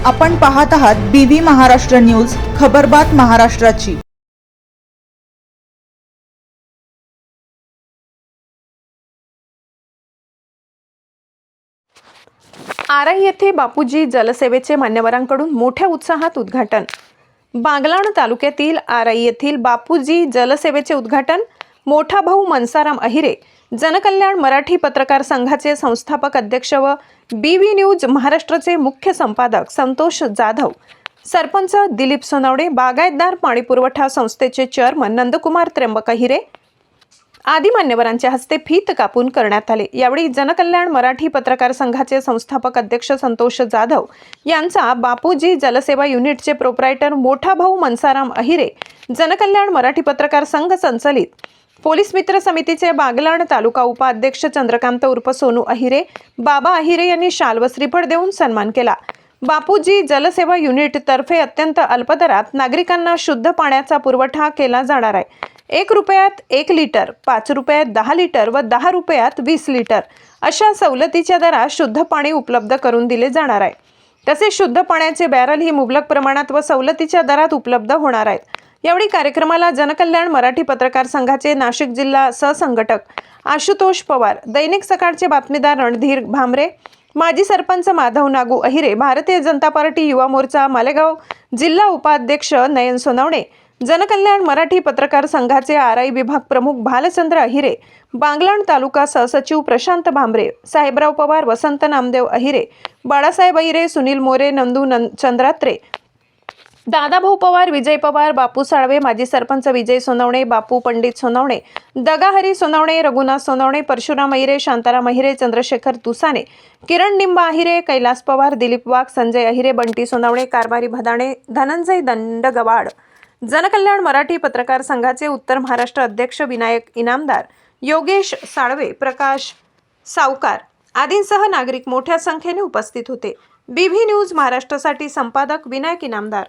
आपण पाहत आहात बीव्ही महाराष्ट्र न्यूज, खबरबात महाराष्ट्राची। आराई येथे बापूजी जलसेवेचे मान्यवरांकडून मोठ्या उत्साहात उद्घाटन। बागलाण तालुक्यातील आराई येथील बापूजी जलसेवेचे उद्घाटन मोठा भाऊ मनसाराम अहिरे, जनकल्याण मराठी पत्रकार संघाचे संस्थापक अध्यक्ष व बीव्ही न्यूज महाराष्ट्राचे मुख्य संपादक संतोष जाधव, सरपंच दिलीप सोनवणे, बागायतदार पाणी पुरवठा संस्थेचे चेअरमन नंदकुमार त्र्यंबक अहिरे आदी मान्यवरांच्या हस्ते फीत कापून करण्यात आले। यावेळी जनकल्याण मराठी पत्रकार संघाचे संस्थापक अध्यक्ष संतोष जाधव यांचा बापूजी जलसेवा युनिटचे प्रोप्रायटर मोठा भाऊ मनसाराम अहिरे, जनकल्याण मराठी पत्रकार संघ संचलित पोलीस मित्र समितीचे बागलाण तालुका उपाध्यक्ष चंद्रकांत उर्फ सोनू अहिरे, बाबा अहिरे यांनी शाल व श्रीफळ देऊन सन्मान केला। बापूजी जलसेवा युनिट तर्फे अत्यंत अल्प दरात नागरिकांना शुद्ध पाण्याचा पुरवठा केला जाणार आहे। 1 रुपयात 1 लिटर, 5 रुपयात 10 लिटर व 10 रुपयात 20 लिटर अशा सवलतीच्या दरात शुद्ध पाणी उपलब्ध करून दिले जाणार आहे। तसेच शुद्ध पाण्याचे बॅरल ही मुबलक प्रमाणात व सवलतीच्या दरात उपलब्ध होणार आहेत। यावेळी कार्यक्रमाला जनकल्याण मराठी पत्रकार संघाचे नाशिक जिल्हा सहसंघटक आशुतोष पवार, दैनिक सकाळचे बातमीदार रणधीर भामरे, माजी सरपंच माधव नागू अहिरे, भारतीय जनता पार्टी युवा मोर्चा मालेगाव जिल्हा उपाध्यक्ष नयन सोनवणे, जनकल्याण मराठी पत्रकार संघाचे आराई विभाग प्रमुख भालचंद्र अहिरे, बागलाण तालुका सहसचिव प्रशांत भामरे, साहेबराव पवार, वसंत नामदेव अहिरे, बाळासाहेब अहिरे, सुनील मोरे, नंदू चंद्रात्रे, दादाभाऊ पवार, विजय पवार, बापू साळवे, माजी सरपंच विजय सोनवणे, बापू पंडित सोनवणे, दगाहरी सोनवणे, रघुनाथ सोनवणे, परशुराम अहिरे, शांताराम अहिरे, चंद्रशेखर तुसाने, किरण निंबा अहिरे, कैलास पवार, दिलीप वाघ, संजय अहिरे, बंटी सोनवणे, कारभारी भदाणे, धनंजय दंडगवाड, जनकल्याण मराठी पत्रकार संघाचे उत्तर महाराष्ट्र अध्यक्ष विनायक इनामदार, योगेश साळवे, प्रकाश सावकार आदींसह नागरिक मोठ्या संख्येने उपस्थित होते। बीव्ही न्यूज महाराष्ट्रासाठी संपादक विनायक इनामदार।